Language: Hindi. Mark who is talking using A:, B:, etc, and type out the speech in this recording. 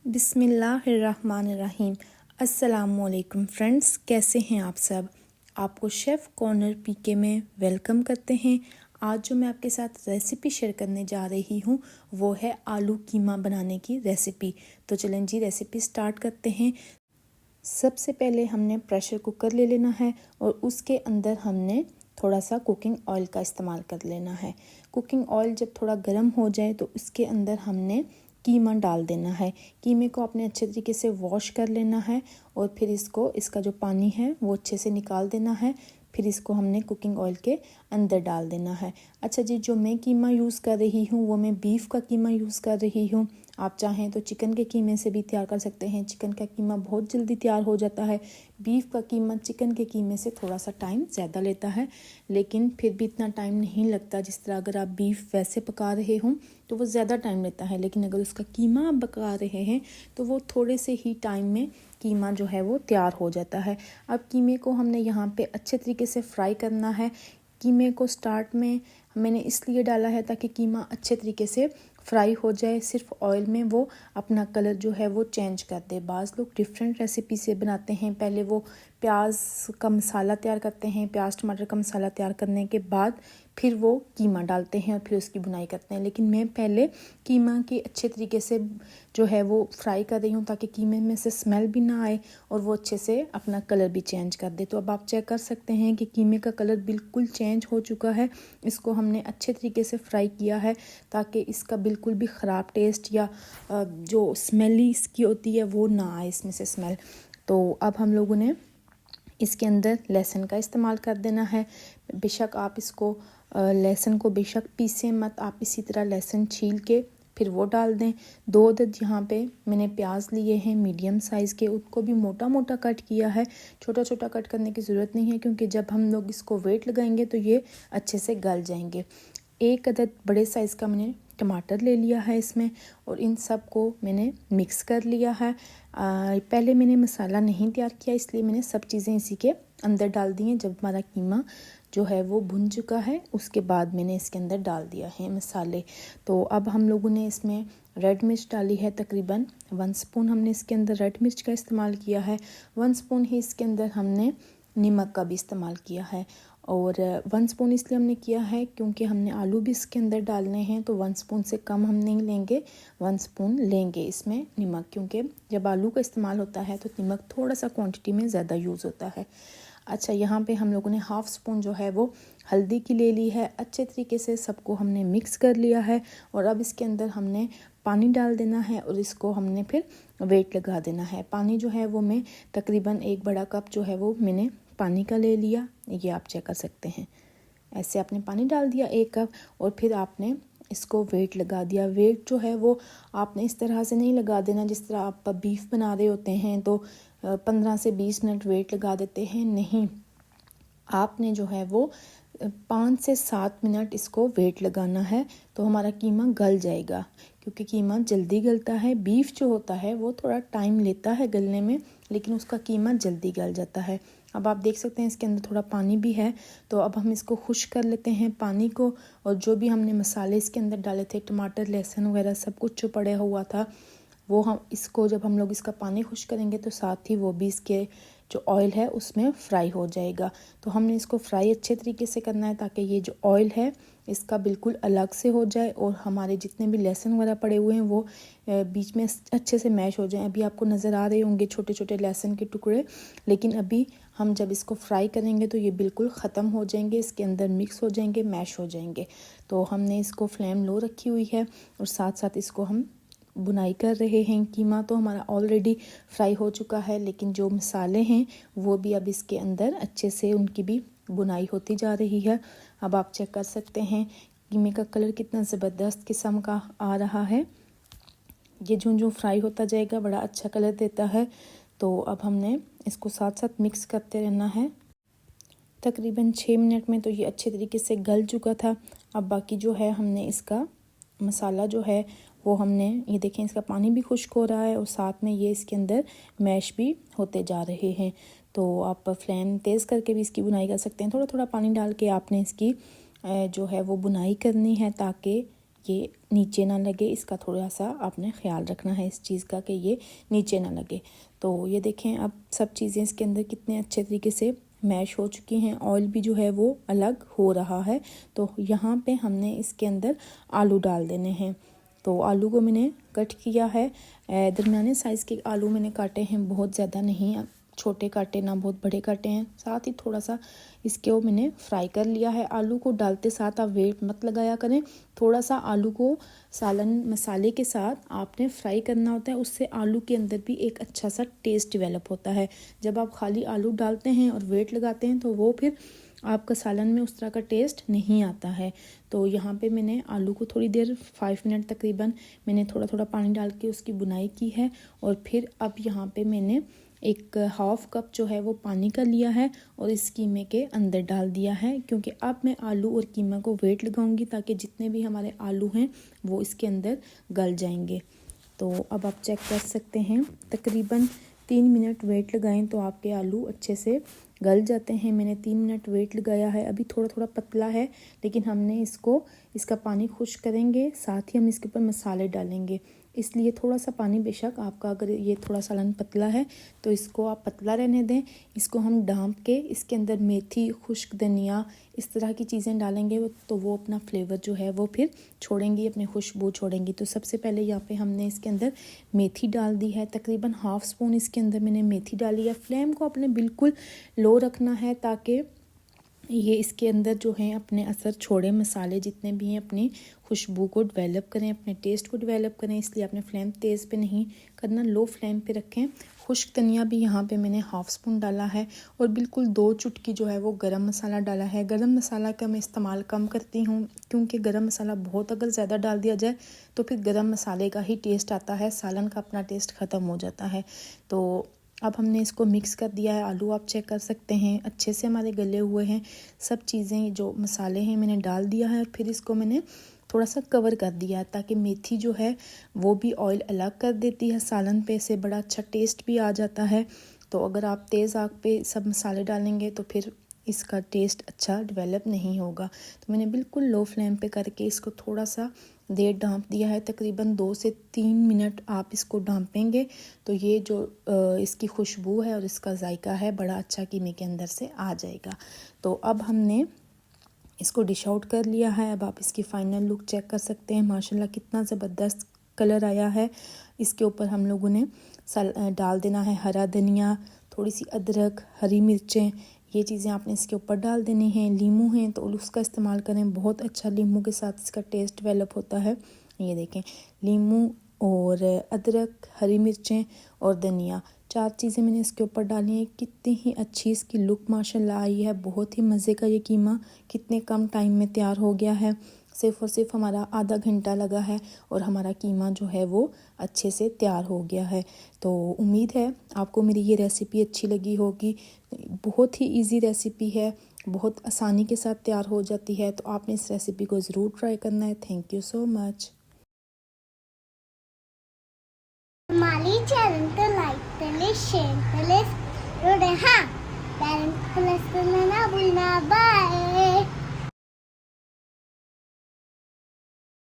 A: बिस्मिल्लाहिर्रहमानिर्रहीम। अस्सलामुअलैकुम फ्रेंड्स, कैसे हैं आप सब। आपको शेफ़ कॉर्नर पीके में वेलकम करते हैं। आज जो मैं आपके साथ रेसिपी शेयर करने जा रही हूँ वो है आलू कीमा बनाने की रेसिपी। तो चलें जी, रेसिपी स्टार्ट करते हैं। सबसे पहले हमने प्रेशर कुकर ले लेना है और उसके अंदर हमने थोड़ा सा कुकिंग ऑयल का इस्तेमाल कर लेना है। कुकिंग ऑयल जब थोड़ा गर्म हो जाए तो उसके अंदर हमने कीमा डाल देना है। कीमे को आपने अच्छे तरीके से वॉश कर लेना है और फिर इसका जो पानी है वो अच्छे से निकाल देना है। फिर इसको हमने कुकिंग ऑयल के अंदर डाल देना है। अच्छा जी, जो मैं कीमा यूज़ कर रही हूँ वो मैं बीफ का कीमा यूज़ कर रही हूँ। आप चाहें तो चिकन के कीमे से भी तैयार कर सकते हैं। चिकन का कीमा बहुत जल्दी तैयार हो जाता है। बीफ का कीमा चिकन के कीमे से थोड़ा सा टाइम ज़्यादा लेता है, लेकिन फिर भी इतना टाइम नहीं लगता जिस तरह अगर आप बीफ वैसे पका रहे हों तो वो ज़्यादा टाइम लेता है। लेकिन अगर उसका कीमा आप पका रहे हैं तो वो थोड़े से ही टाइम में कीमा जो है वो तैयार हो जाता है। अब कीमे को हमने यहाँ पे अच्छे तरीके से फ्राई करना है। कीमे को स्टार्ट में मैंने इसलिए डाला है ताकि कीमा अच्छे तरीके से फ्राई हो जाए। सिर्फ ऑयल में वो अपना कलर जो है वो चेंज कर दे। बाज़ लोग डिफरेंट रेसिपी से बनाते हैं। पहले वो प्याज का मसाला तैयार करते हैं, प्याज टमाटर का मसाला तैयार करने के बाद फिर वो कीमा डालते हैं और फिर उसकी बुनाई करते हैं। लेकिन मैं पहले कीमा की अच्छे तरीके से जो है वो फ्राई कर रही हूँ ताकि कीमे में से स्मेल भी ना आए और वो अच्छे से अपना कलर भी चेंज कर दे। तो अब आप चेक कर सकते हैं कि कीमे का कलर बिल्कुल चेंज हो चुका है। इसको हमने अच्छे तरीके से फ्राई किया है ताकि इसका बिल्कुल भी ख़राब टेस्ट या जो स्मेली इसकी होती है वो ना आए, इसमें से स्मेल। तो अब हम लोगों ने इसके अंदर लहसुन का इस्तेमाल कर देना है। बेशक आप इसको लहसुन को बेशक पीसें मत, आप इसी तरह लहसुन छील के फिर वो डाल दें। 2 अदद यहाँ पे मैंने प्याज लिए हैं मीडियम साइज़ के, उनको भी मोटा मोटा कट किया है। छोटा छोटा कट करने की ज़रूरत नहीं है क्योंकि जब हम लोग इसको वेट लगाएंगे तो ये अच्छे से गल जाएंगे। 1 अदद बड़े साइज़ का मैंने टमाटर ले लिया है इसमें और इन सब को मैंने मिक्स कर लिया है। पहले मैंने मसाला नहीं तैयार किया इसलिए मैंने सब चीज़ें इसी के अंदर डाल दी हैं। जब हमारा कीमा जो है वो भुन चुका है उसके बाद मैंने इसके अंदर डाल दिया है मसाले। तो अब हम लोगों ने इसमें रेड मिर्च डाली है, तकरीबन 1 स्पून हमने इसके अंदर रेड मिर्च का इस्तेमाल किया है। 1 स्पून ही इसके अंदर हमने नमक का भी इस्तेमाल किया है। और 1 स्पून इसलिए हमने किया है क्योंकि हमने आलू भी इसके अंदर डालने हैं, तो 1 स्पून से कम हम नहीं लेंगे, 1 स्पून लेंगे इसमें नमक, क्योंकि जब आलू का इस्तेमाल होता है तो नमक थोड़ा सा क्वांटिटी में ज़्यादा यूज़ होता है। अच्छा, यहाँ पे हम लोगों ने 1/2 स्पून जो है वो हल्दी की ले ली है। अच्छे तरीके से सबको हमने मिक्स कर लिया है और अब इसके अंदर हमने पानी डाल देना है और इसको हमने फिर वेट लगा देना है। पानी जो है वो मैं तकरीबन 1 बड़ा कप जो है वो मैंने पानी का ले लिया, ये आप चेक कर सकते हैं। ऐसे आपने पानी डाल दिया 1 कप और फिर आपने इसको वेट लगा दिया। वेट जो है वो आपने इस तरह से नहीं लगा देना जिस तरह आप बीफ बना रहे होते हैं तो 15 से 20 मिनट वेट लगा देते हैं। नहीं, आपने जो है वो 5 से 7 मिनट इसको वेट लगाना है तो हमारा कीमा गल जाएगा, क्योंकि कीमा जल्दी गलता है। बीफ जो होता है वो थोड़ा टाइम लेता है गलने में, लेकिन उसका कीमा जल्दी गल जाता है। अब आप देख सकते हैं इसके अंदर थोड़ा पानी भी है, तो अब हम इसको खुश कर लेते हैं पानी को। और जो भी हमने मसाले इसके अंदर डाले थे, टमाटर लहसुन वगैरह सब कुछ जो पड़ा हुआ था, वो जब हम लोग इसका पानी खुश करेंगे तो साथ ही वो भी इसके जो ऑयल है उसमें फ्राई हो जाएगा। तो हमने इसको फ्राई अच्छे तरीके से करना है ताकि ये जो ऑयल है इसका बिल्कुल अलग से हो जाए और हमारे जितने भी लहसुन वगैरह पड़े हुए हैं वो बीच में अच्छे से मैश हो जाए। अभी आपको नज़र आ रहे होंगे छोटे छोटे लहसुन के टुकड़े, लेकिन अभी हम जब इसको फ्राई करेंगे तो ये बिल्कुल ख़त्म हो जाएंगे, इसके अंदर मिक्स हो जाएंगे, मैश हो जाएंगे। तो हमने इसको फ्लेम लो रखी हुई है और साथ साथ इसको हम बुनाई कर रहे हैं। कीमा तो हमारा ऑलरेडी फ्राई हो चुका है, लेकिन जो मसाले हैं वो भी अब इसके अंदर अच्छे से उनकी भी बुनाई होती जा रही है। अब आप चेक कर सकते हैं कीमे का कलर कितना ज़बरदस्त किस्म का आ रहा है। ये जो फ्राई होता जाएगा बड़ा अच्छा कलर देता है। तो अब हमने इसको साथ साथ मिक्स करते रहना है। तकरीबन 6 मिनट में तो ये अच्छे तरीके से गल चुका था। अब बाकी जो है हमने इसका मसाला जो है वो हमने, ये देखें इसका पानी भी खुश्क हो रहा है और साथ में ये इसके अंदर मैश भी होते जा रहे हैं। तो आप फ्लेम तेज़ करके भी इसकी बुनाई कर सकते हैं। थोड़ा थोड़ा पानी डाल के आपने इसकी जो है वो बुनाई करनी है ताकि ये नीचे ना लगे, इसका थोड़ा सा आपने ख्याल रखना है इस चीज़ का कि ये नीचे ना लगे। तो ये देखें अब सब चीज़ें इसके अंदर कितने अच्छे तरीके से मैश हो चुकी हैं, ऑयल भी जो है वो अलग हो रहा है। तो यहाँ पे हमने इसके अंदर आलू डाल देने हैं। तो आलू को मैंने कट किया है, दरमियाने साइज़ के आलू मैंने काटे हैं, बहुत ज़्यादा नहीं छोटे काटे ना बहुत बड़े काटे हैं। साथ ही थोड़ा सा इसके वो मैंने फ्राई कर लिया है। आलू को डालते साथ आप वेट मत लगाया करें, थोड़ा सा आलू को सालन मसाले के साथ आपने फ्राई करना होता है, उससे आलू के अंदर भी एक अच्छा सा टेस्ट डेवलप होता है। जब आप खाली आलू डालते हैं और वेट लगाते हैं तो वो फिर आपका सालन में उस तरह का टेस्ट नहीं आता है। तो यहाँ पे मैंने आलू को थोड़ी देर 5 मिनट तकरीबन मैंने थोड़ा थोड़ा पानी डाल के उसकी बुनाई की है। और फिर अब यहाँ पे मैंने एक हाफ़ कप जो है वो पानी का लिया है और इस कीमे के अंदर डाल दिया है, क्योंकि अब मैं आलू और कीमा को वेट लगाऊंगी ताकि जितने भी हमारे आलू हैं वो इसके अंदर गल जाएंगे। तो अब आप चेक कर सकते हैं, तकरीबन 3 मिनट वेट लगाएं तो आपके आलू अच्छे से गल जाते हैं। मैंने 3 मिनट वेट लगाया है। अभी थोड़ा थोड़ा पतला है, लेकिन हमने इसका पानी खुश्क करेंगे, साथ ही हम इसके ऊपर मसाले डालेंगे, इसलिए थोड़ा सा पानी, बेशक आपका अगर ये थोड़ा सालन पतला है तो इसको आप पतला रहने दें। इसको हम ढाँप के इसके अंदर मेथी, खुश्क धनिया, इस तरह की चीज़ें डालेंगे तो वो अपना फ्लेवर जो है वो फिर छोड़ेंगी, अपनी खुशबू छोड़ेंगी। तो सबसे पहले यहाँ पे हमने इसके अंदर मेथी डाल दी है, तकरीबन हाफ़ स्पून इसके अंदर मैंने मेथी डाली है। फ्लेम को अपने बिल्कुल लो रखना है ताकि ये इसके अंदर जो है अपने असर छोड़े, मसाले जितने भी हैं अपनी खुशबू को डेवलप करें, अपने टेस्ट को डेवलप करें, इसलिए आपने फ्लेम तेज़ पे नहीं करना, लो फ्लेम पे रखें। खुश्क धनिया भी यहाँ पे मैंने हाफ़ स्पून डाला है और बिल्कुल 2 चुटकी जो है वो गरम मसाला डाला है। गरम मसाला का मैं इस्तेमाल कम करती हूँ, क्योंकि गरम मसाला बहुत अगर ज़्यादा डाल दिया जाए तो फिर गरम मसाले का ही टेस्ट आता है, सालन का अपना टेस्ट ख़त्म हो जाता है। तो अब हमने इसको मिक्स कर दिया है। आलू आप चेक कर सकते हैं अच्छे से हमारे गले हुए हैं, सब चीज़ें जो मसाले हैं मैंने डाल दिया है। और फिर इसको मैंने थोड़ा सा कवर कर दिया है ताकि मेथी जो है वो भी ऑयल अलग कर देती है सालन पे, से बड़ा अच्छा टेस्ट भी आ जाता है। तो अगर आप तेज़ आग पे सब मसाले डालेंगे तो फिर इसका टेस्ट अच्छा डेवलप नहीं होगा। तो मैंने बिल्कुल लो फ्लेम पे करके इसको थोड़ा सा देर ढाँप दिया है, तकरीबन 2 से 3 मिनट आप इसको ढाँपेंगे तो ये जो इसकी खुशबू है और इसका जायका है बड़ा अच्छा कीमे के अंदर से आ जाएगा। तो अब हमने इसको डिश आउट कर लिया है। अब आप इसकी फ़ाइनल लुक चेक कर सकते हैं, माशाल्लाह कितना ज़बरदस्त कलर आया है। इसके ऊपर हम लोगों ने डाल देना है हरा धनिया, थोड़ी सी अदरक, हरी मिर्चें, ये चीज़ें आपने इसके ऊपर डाल देनी हैं। लीमू हैं तो उसका इस्तेमाल करें, बहुत अच्छा लीमू के साथ इसका टेस्ट डेवलप होता है। ये देखें, लीमू और अदरक, हरी मिर्चें और धनिया, 4 चीज़ें मैंने इसके ऊपर डाली हैं। कितनी ही अच्छी इसकी लुक माशाल्लाह आई है, बहुत ही मज़े का ये कीमा कितने कम टाइम में तैयार हो गया है। सिर्फ़ और सिर्फ हमारा आधा घंटा लगा है और हमारा कीमा जो है वो अच्छे से तैयार हो गया है। तो उम्मीद है आपको मेरी ये रेसिपी अच्छी लगी होगी। बहुत ही इजी रेसिपी है, बहुत आसानी के साथ तैयार हो जाती है, तो आपने इस रेसिपी को ज़रूर ट्राई करना है। Thank you so much.
B: हमारी चैनल को लाइक करें, शेयर करें, हाँ, बेल प्रेस करना ना भूलना। बाय।